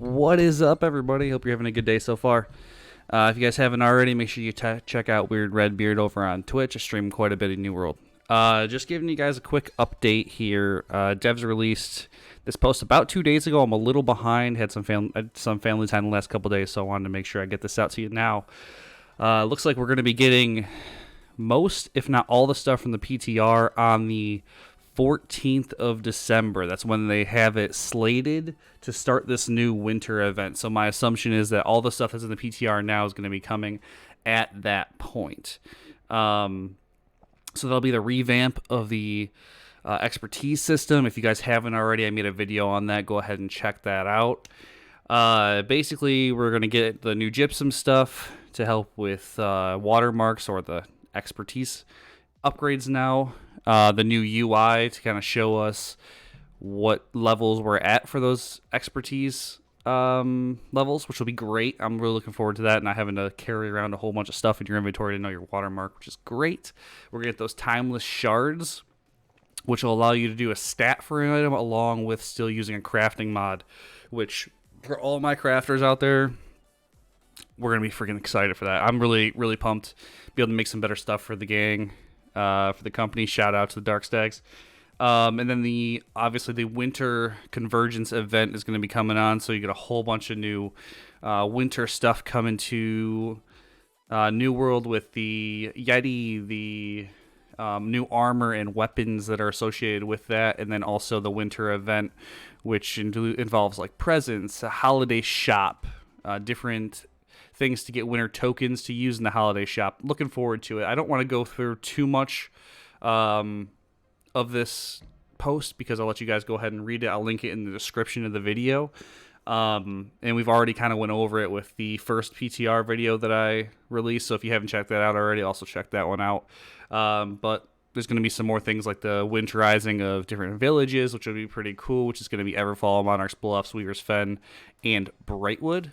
What is up, everybody? Hope you're having a good day so far. If you guys haven't already, make sure you check out WeirdRedBeard over on Twitch. I stream quite a bit of New World. Just giving you guys a quick update here. Devs released this post about 2 days ago. I'm a little behind. Had some family time the last couple days, so I wanted to make sure I get this out to you now. Looks like we're going to be getting most, if not all, the stuff from the PTR on the 14th of December. That's when they have it slated to start this new winter event. So my assumption is that all the stuff that's in the PTR now is going to be coming at that point. So that'll be the revamp of the expertise system. If you guys haven't already, I made a video on that. Go ahead and check that out. Basically, we're going to get the new gypsum stuff to help with watermarks or the expertise upgrades now. The new UI to kind of show us what levels we're at for those expertise levels, which will be great. I'm really looking forward to that, not having to carry around a whole bunch of stuff in your inventory to know your watermark, which is great. We're going to get those timeless shards, which will allow you to do a stat for an item along with still using a crafting mod, which for all my crafters out there, we're going to be freaking excited for that. I'm really, really pumped to be able to make some better stuff for the gang. For the company. Shout out to the Dark Stags. And then obviously the winter convergence event is going to be coming on, so you get a whole bunch of new winter stuff coming to New World with the Yeti, the new armor and weapons that are associated with that, and then also the winter event, which involves like presents, a holiday shop, different things to get winter tokens to use in the holiday shop. Looking forward to it. I don't want to go through too much of this post because I'll let you guys go ahead and read it. I'll link it in the description of the video. And we've already kind of went over it with the first PTR video that I released. So if you haven't checked that out already, also check that one out. But there's going to be some more things like the winterizing of different villages, which will be pretty cool, which is going to be Everfall, Monarch's Bluffs, Weaver's Fen, and Brightwood.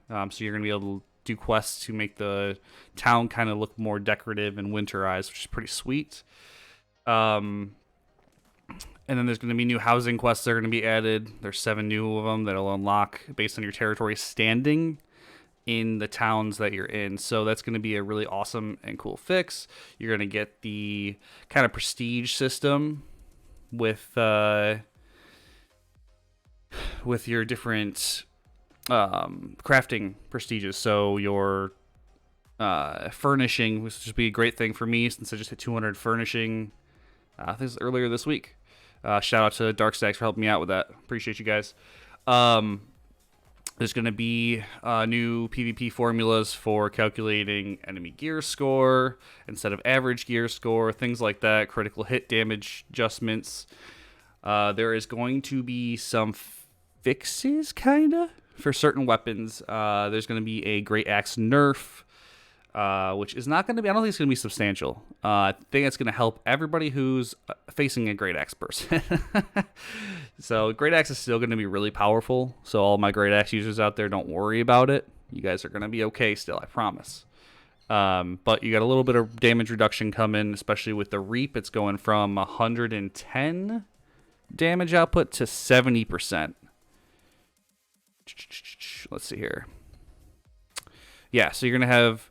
So you're going to be able to do quests to make the town kind of look more decorative and winterized, which is pretty sweet. And then there's going to be new housing quests that are going to be added. There's 7 new of them that'll unlock based on your territory standing in the towns that you're in. So that's going to be a really awesome and cool fix. You're going to get the kind of prestige system with your different crafting prestiges. So your furnishing, which would just be a great thing for me since I just hit 200 furnishing I think it was earlier this week. Shout out to Dark Stacks for helping me out with that. Appreciate you guys. There's going to be new PvP formulas for calculating enemy gear score instead of average gear score, things like that, critical hit damage adjustments. There is going to be some fixes, kind of, for certain weapons. There's going to be a Great Axe nerf, which is not going to be, I don't think it's going to be substantial. I think it's going to help everybody who's facing a Great Axe person. So Great Axe is still going to be really powerful. So all my Great Axe users out there, don't worry about it. You guys are going to be okay still, I promise. But you got a little bit of damage reduction coming, especially with the Reap. It's going from 110 damage output to 70%. Let's see here. Yeah, so you're going to have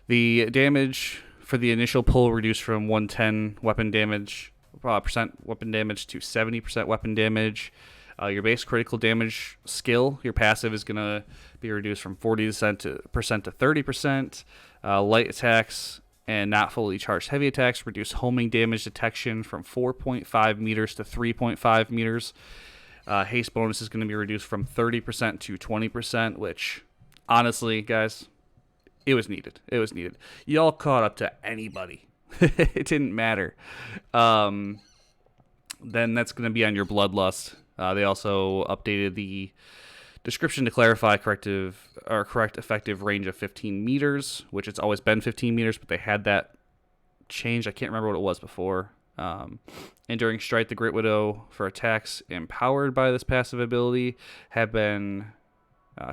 the damage for the initial pull reduced from 110 weapon damage, percent weapon damage to 70% weapon damage. Your base critical damage skill, your passive, is going to be reduced from 40% to 30%. Light attacks and not fully charged heavy attacks reduce homing damage detection from 4.5 meters to 3.5 meters. Haste bonus is going to be reduced from 30% to 20%, which, honestly, guys, it was needed. It was needed. Y'all caught up to anybody. It didn't matter. Then that's going to be on your Bloodlust. They also updated the description to clarify correct effective range of 15 meters, which it's always been 15 meters, but they had that changed. I can't remember what it was before. Enduring Strike, the Great Widow for attacks empowered by this passive ability have been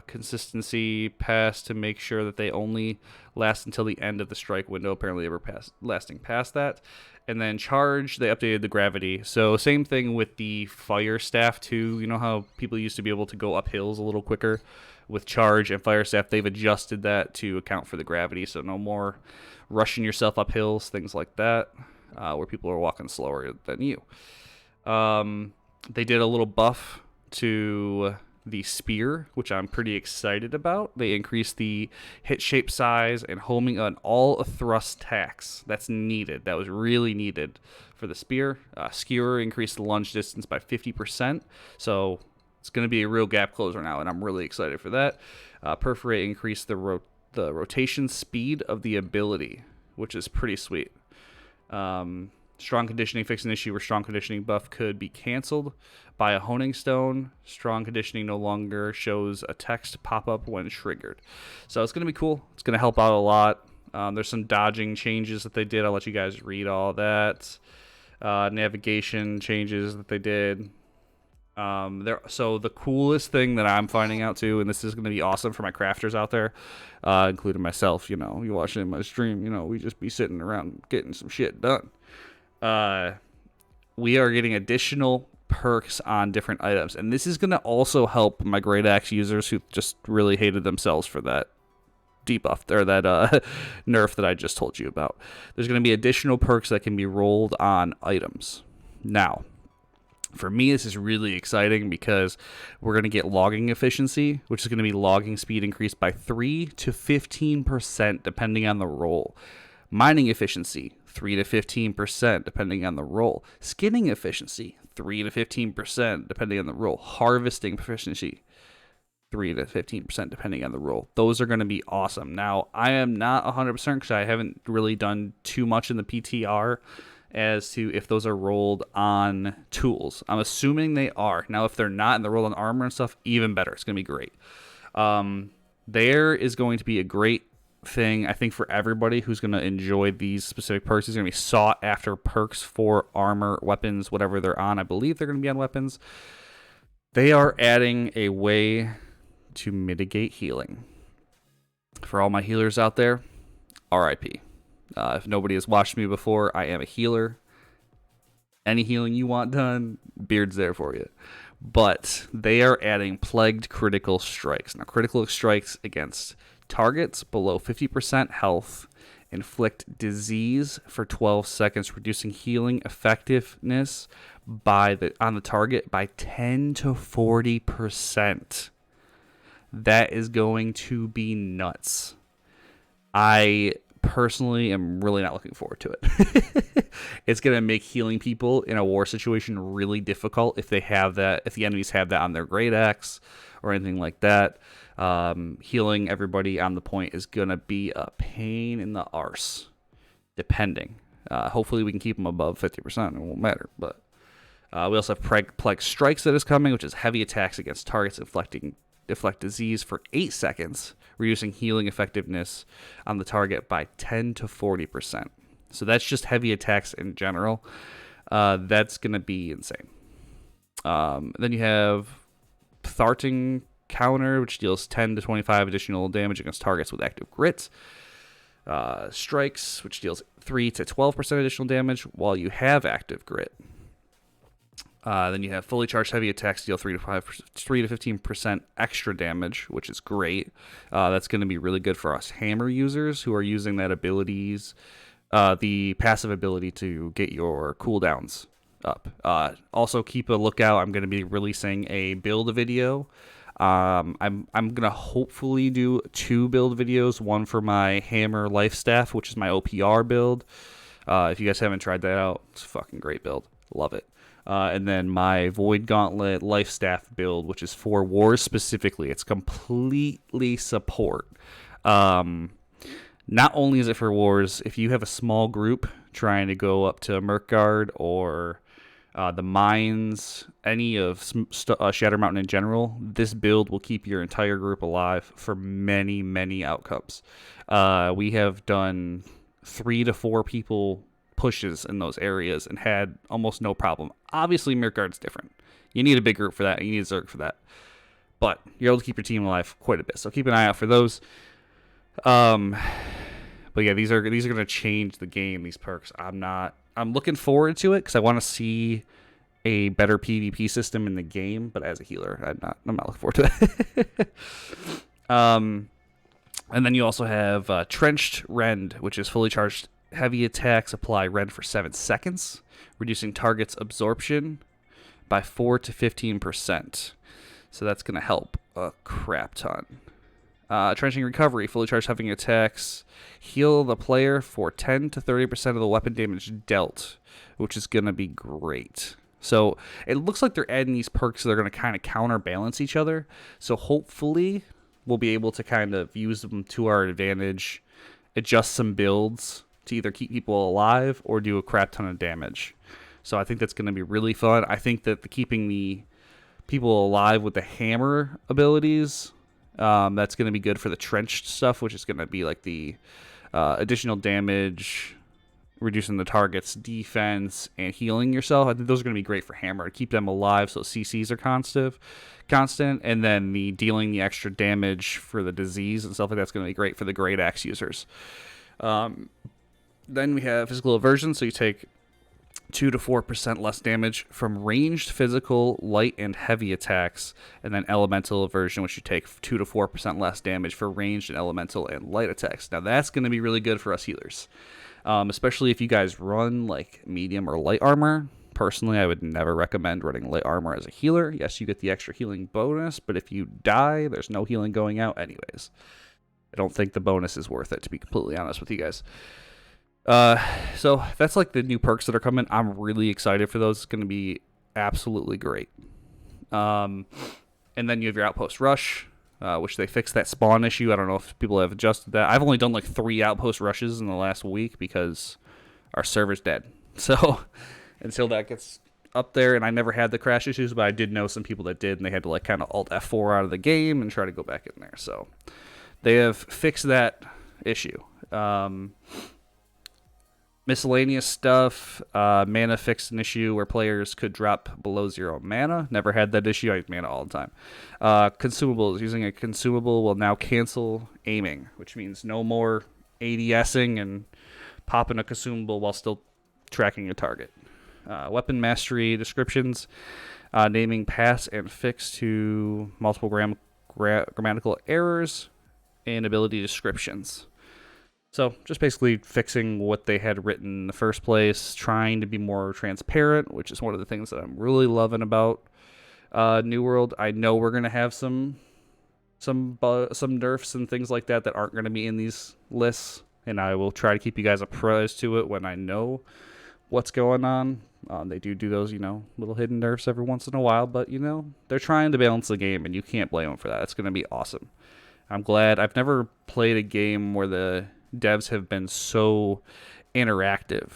Consistency pass to make sure that they only last until the end of the strike window. Apparently they were lasting past that. And then charge, they updated the gravity. So same thing with the fire staff too. You know how people used to be able to go up hills a little quicker with charge and fire staff? They've adjusted that to account for the gravity. So no more rushing yourself up hills, things like that, where people are walking slower than you. They did a little buff to the spear, which I'm pretty excited about. They increased the hit shape size and homing on all thrust attacks. That's needed. That was really needed for the spear. Skewer increased the lunge distance by 50%. So it's going to be a real gap closer now, and I'm really excited for that. Perforate increased the rotation speed of the ability, which is pretty sweet. Strong conditioning fixed an issue where strong conditioning buff could be canceled by a honing stone. Strong conditioning no longer shows a text pop up when triggered. So it's going to be cool. It's going to help out a lot. There's some dodging changes that they did. I'll let you guys read all that. Navigation changes that they did. So the coolest thing that I'm finding out too, and this is going to be awesome for my crafters out there, including myself, you watching my stream, we just be sitting around getting some shit done. We are getting additional perks on different items, and this is going to also help my Great Axe users who just really hated themselves for that debuff or that nerf that I just told you about. There's going to be additional perks that can be rolled on items. Now, for me, this is really exciting because we're going to get logging efficiency, which is going to be logging speed increased by 3 to 15% depending on the roll. Mining efficiency, 3 to 15% depending on the roll. Skinning efficiency, 3 to 15% depending on the roll. Harvesting efficiency, 3 to 15% depending on the roll. Those are going to be awesome. Now, I am not 100% because I haven't really done too much in the PTR as to if those are rolled on tools. I'm assuming they are. Now, if they're not and they're rolled on armor and stuff, even better. It's going to be great. There is going to be a great thing, I think, for everybody who's going to enjoy these specific perks. Is going to be sought after perks for armor, weapons, whatever they're on. I believe they're going to be on weapons. They are adding a way to mitigate healing. For all my healers out there, RIP. If nobody has watched me before, I am a healer. Any healing you want done, Beard's there for you. But they are adding plagued critical strikes. Now, critical strikes against targets below 50% health inflict disease for 12 seconds, reducing healing effectiveness on the target by 10 to 40%. That is going to be nuts. I personally am really not looking forward to it. It's going to make healing people in a war situation really difficult if they have that, if the enemies have that on their Great Axe or anything like that. Healing everybody on the point is going to be a pain in the arse, depending. Hopefully we can keep them above 50%. It won't matter. But we also have Plague Strikes that is coming, which is heavy attacks against targets deflect disease for 8 seconds, reducing healing effectiveness on the target by 10 to 40%. So that's just heavy attacks in general. That's going to be insane. Then you have Tharting Counter, which deals 10 to 25 additional damage against targets with active grit. Strikes, which deals 3 to 12% additional damage while you have active grit. Then you have fully charged heavy attacks deal 3 to 15% extra damage, which is great. That's going to be really good for us hammer users who are using that abilities, the passive ability to get your cooldowns up. Also, keep a lookout. I'm going to be releasing a build video. I'm gonna hopefully do 2 build videos. One for my hammer life staff, which is my OPR build. If you guys haven't tried that out, it's a fucking great build. Love it. And then my Void Gauntlet life staff build, which is for wars specifically. It's completely support. Not only is it for wars, if you have a small group trying to go up to Mirkgard or the mines, any of Shatter Mountain in general, this build will keep your entire group alive for many, many outcomes. We have done 3 to 4 people pushes in those areas and had almost no problem. Obviously, Mirkgard's different. You need a big group for that. You need a Zerg for that. but you're able to keep your team alive quite a bit. So keep an eye out for those. But yeah, these are going to change the game. These perks. I'm looking forward to it because I want to see a better PvP system in the game. But as a healer, I'm not looking forward to that. And then you also have Trenched Rend, which is fully charged heavy attacks apply Rend for 7 seconds, reducing target's absorption by 4 to 15%. So that's going to help a crap ton. Trenching Recovery, fully charged heavy attacks heal the player for 10 to 30% of the weapon damage dealt, which is going to be great. So it looks like they're adding these perks that are going to kind of counterbalance each other. So hopefully we'll be able to kind of use them to our advantage, adjust some builds to either keep people alive or do a crap ton of damage. So I think that's going to be really fun. I think that keeping the people alive with the hammer abilities, that's going to be good for the trenched stuff, which is going to be like the additional damage, reducing the target's defense, and healing yourself. I think those are going to be great for hammer to keep them alive so CCs are constant, and then the dealing the extra damage for the disease and stuff like that's going to be great for the great axe users. Then we have physical aversion, so you take 2 to 4% less damage from ranged, physical, light, and heavy attacks, and then elemental aversion, which you take 2 to 4% less damage for ranged and elemental and light attacks. Now that's going to be really good for us healers, especially if you guys run like medium or light armor. Personally, I would never recommend running light armor as a healer. Yes, you get the extra healing bonus, but if you die, there's no healing going out anyways. I don't think the bonus is worth it, to be completely honest with you guys. So that's like the new perks that are coming. I'm really excited for those. It's going to be absolutely great. And then you have your Outpost Rush, which they fixed that spawn issue. I don't know if people have adjusted that. I've only done like 3 Outpost Rushes in the last week because our server's dead. So until that gets up there, and I never had the crash issues, but I did know some people that did, and they had to like kind of Alt F4 out of the game and try to go back in there. So they have fixed that issue. Miscellaneous stuff. Mana fixed an issue where players could drop below 0 mana. Never had that issue. I use mana all the time. Consumables. Using a consumable will now cancel aiming, which means no more ADSing and popping a consumable while still tracking a target. Weapon mastery descriptions. Naming pass and fix to multiple grammatical errors and ability descriptions. So just basically fixing what they had written in the first place, trying to be more transparent, which is one of the things that I'm really loving about New World. I know we're going to have some nerfs and things like that aren't going to be in these lists, and I will try to keep you guys apprised to it when I know what's going on. They do those, little hidden nerfs every once in a while, but, they're trying to balance the game, and you can't blame them for that. It's going to be awesome. I'm glad. I've never played a game where the devs have been so interactive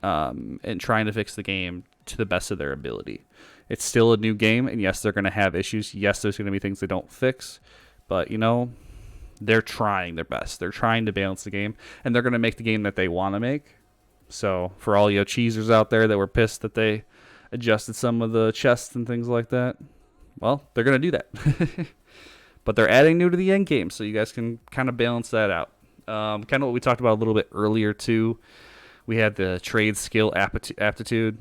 and trying to fix the game to the best of their ability. It's still a new game, and yes, they're going to have issues. Yes, there's going to be things they don't fix, but, they're trying their best. They're trying to balance the game, and they're going to make the game that they want to make. So for all you cheesers out there that were pissed that they adjusted some of the chests and things like that, well, they're going to do that. But they're adding new to the end game, so you guys can kind of balance that out. Kind of what we talked about a little bit earlier, too. We had the trade skill aptitude,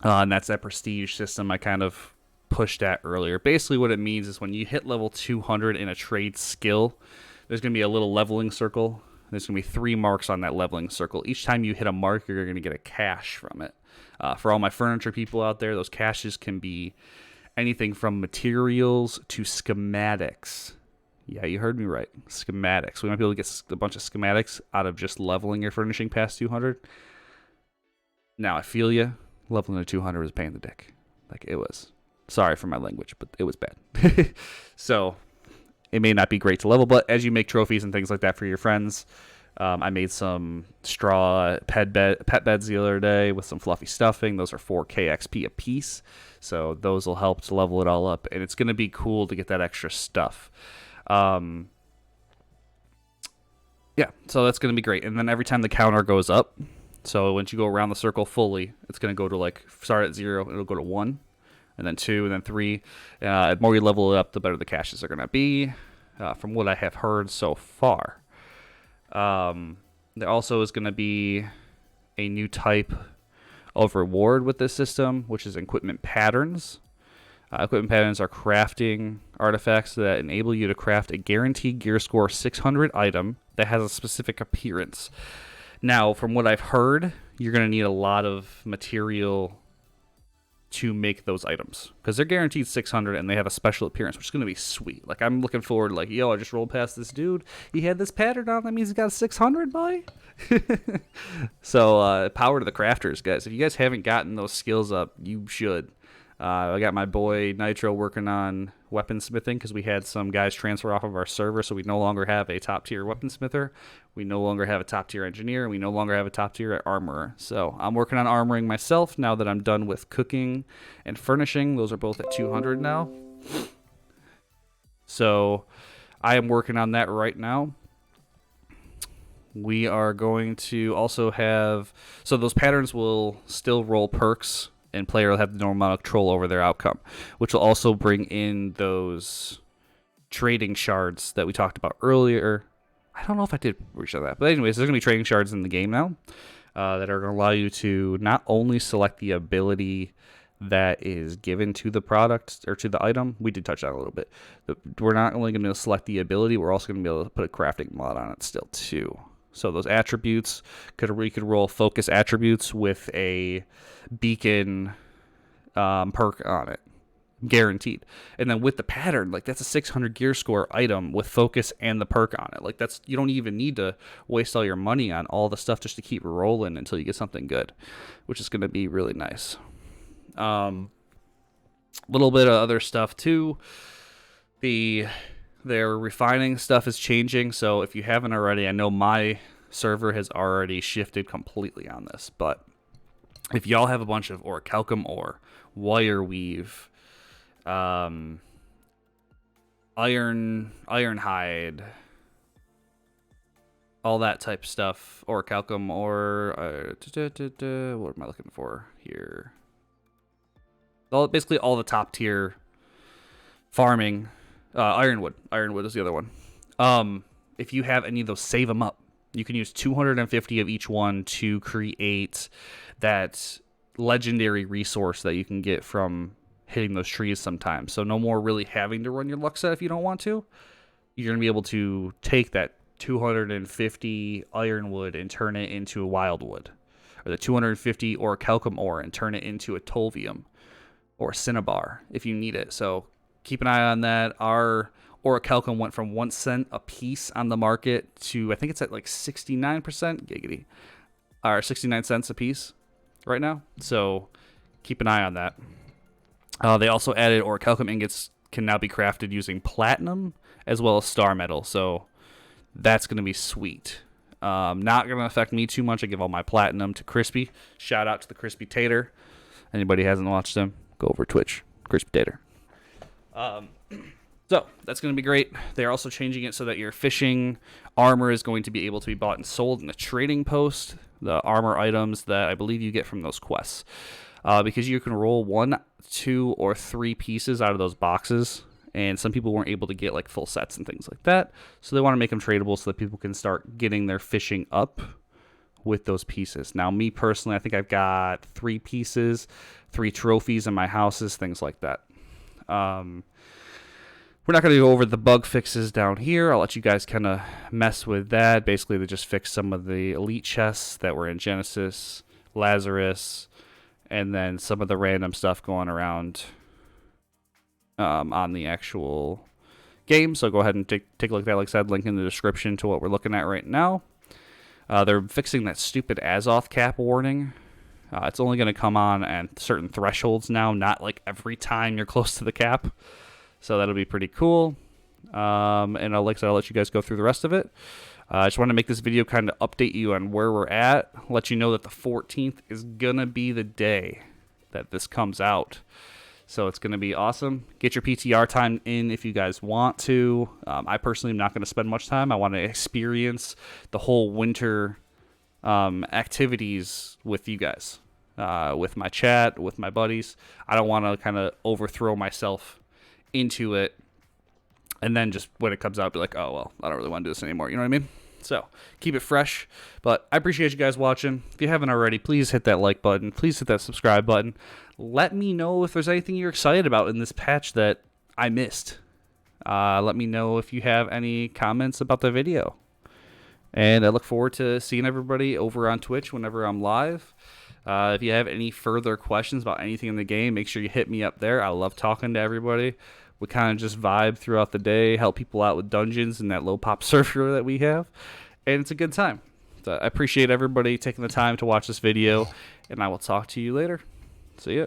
and that's that prestige system I kind of pushed at earlier. Basically, what it means is when you hit level 200 in a trade skill, there's going to be a little leveling circle. There's going to be 3 marks on that leveling circle. Each time you hit a mark, you're going to get a cache from it. For all my furniture people out there, those caches can be anything from materials to schematics. Yeah, you heard me right. Schematics. We might be able to get a bunch of schematics out of just leveling your furnishing past 200. Now, I feel you. Leveling to 200 was a pain in the dick. Like, it was. Sorry for my language, but it was bad. So, it may not be great to level, but as you make trophies and things like that for your friends, I made some straw pet beds the other day with some fluffy stuffing. Those are 4k XP a piece. So, those will help to level it all up. And it's going to be cool to get that extra stuff. Yeah, so that's going to be great. And then every time the counter goes up, so once you go around the circle fully, it's going to go to start at 0, it'll go to 1. and then 2, and then 3. The more you level it up, the better the caches are going to be, from what I have heard so far. There also is going to be a new type of reward with this system, which is equipment patterns. Equipment patterns are crafting artifacts that enable you to craft a guaranteed gear score 600 item that has a specific appearance. Now, from what I've heard, you're going to need a lot of material to make those items, because they're guaranteed 600 and they have a special appearance, which is going to be sweet. Like, I'm looking forward to, like, yo, I just rolled past this dude. He had this pattern on. That means he got a 600, boy. So, power to the crafters, guys. If you guys haven't gotten those skills up, you should. I got my boy Nitro working on weaponsmithing, because we had some guys transfer off of our server, so we no longer have a top-tier weaponsmither. We no longer have a top-tier engineer, and we no longer have a top-tier armorer. So I'm working on armoring myself now that I'm done with cooking and furnishing. Those are both at 200 now. So I am working on that right now. We are going to also have... So those patterns will still roll perks, and player will have the normal amount of control over their outcome, which will also bring in those trading shards that we talked about earlier. I don't know if I did reach on that, but anyways, there's going to be trading shards in the game now that are going to allow you to not only select the ability that is given to the product or to the item. We did touch on it a little bit. We're not only going to select the ability, we're also going to be able to put a crafting mod on it still too. So those attributes, we could roll focus attributes with a beacon perk on it, guaranteed. And then with the pattern, like, that's a 600 gear score item with focus and the perk on it. Like, that's, you don't even need to waste all your money on all the stuff just to keep rolling until you get something good, which is going to be really nice. Little bit of other stuff too. Their refining stuff is changing, so if you haven't already, I know my server has already shifted completely on this, but if y'all have a bunch of orichalcum ore, wire weave, ironhide, all that type of stuff, orichalcum ore, what am I looking for here? Basically all the top tier farming. Ironwood is the other one. If you have any of those, save them up. You can use 250 of each one to create that legendary resource that you can get from hitting those trees sometimes. So no more really having to run your luck set if you don't want to. You're going to be able to take that 250 ironwood and turn it into a wildwood. Or the 250 orichalcum ore and turn it into a tolvium or cinnabar if you need it. So keep an eye on that. Our orichalcum went from 1 cent a piece on the market to, I think it's at like 69%, giggity, or 69 cents a piece right now. So keep an eye on that. They also added orichalcum ingots can now be crafted using platinum as well as star metal. So that's going to be sweet. Not going to affect me too much. I give all my platinum to Crispy. Shout out to the Crispy Tater. Anybody hasn't watched him, go over Twitch, Crispy Tater. So that's going to be great. They're also changing it so that your fishing armor is going to be able to be bought and sold in a trading post. The armor items that I believe you get from those quests. Because you can roll 1, 2, or 3 pieces out of those boxes. And some people weren't able to get like full sets and things like that. So they want to make them tradable so that people can start getting their fishing up with those pieces. Now, me personally, I think I've got 3 pieces, 3 trophies in my houses, things like that. We're not going to go over the bug fixes down here. I'll let you guys kind of mess with that. Basically, they just fixed some of the elite chests that were in Genesis, Lazarus, and then some of the random stuff going around on the actual game. So go ahead and take a look at that. Like I said, link in the description to what we're looking at right now. They're fixing that stupid Azoth cap warning. It's only going to come on at certain thresholds now, not like every time you're close to the cap. So that'll be pretty cool. And like I said, I'll let you guys go through the rest of it. I just want to make this video kind of update you on where we're at. Let you know that the 14th is going to be the day that this comes out. So it's going to be awesome. Get your PTR time in if you guys want to. I personally am not going to spend much time. I want to experience the whole winter activities with you guys. with my chat, with my buddies. I don't want to kind of overthrow myself into it and then just when it comes out be like, oh, well, I don't really want to do this anymore. You know what I mean? So keep it fresh. But I appreciate you guys watching. If you haven't already, please hit that like button. Please hit that subscribe button. Let me know if there's anything you're excited about in this patch that I missed. Let me know if you have any comments about the video. And I look forward to seeing everybody over on Twitch whenever I'm live. If you have any further questions about anything in the game, make sure you hit me up there. I love talking to everybody. We kind of just vibe throughout the day, help people out with dungeons and that low pop server that we have. And it's a good time. So I appreciate everybody taking the time to watch this video. And I will talk to you later. See ya.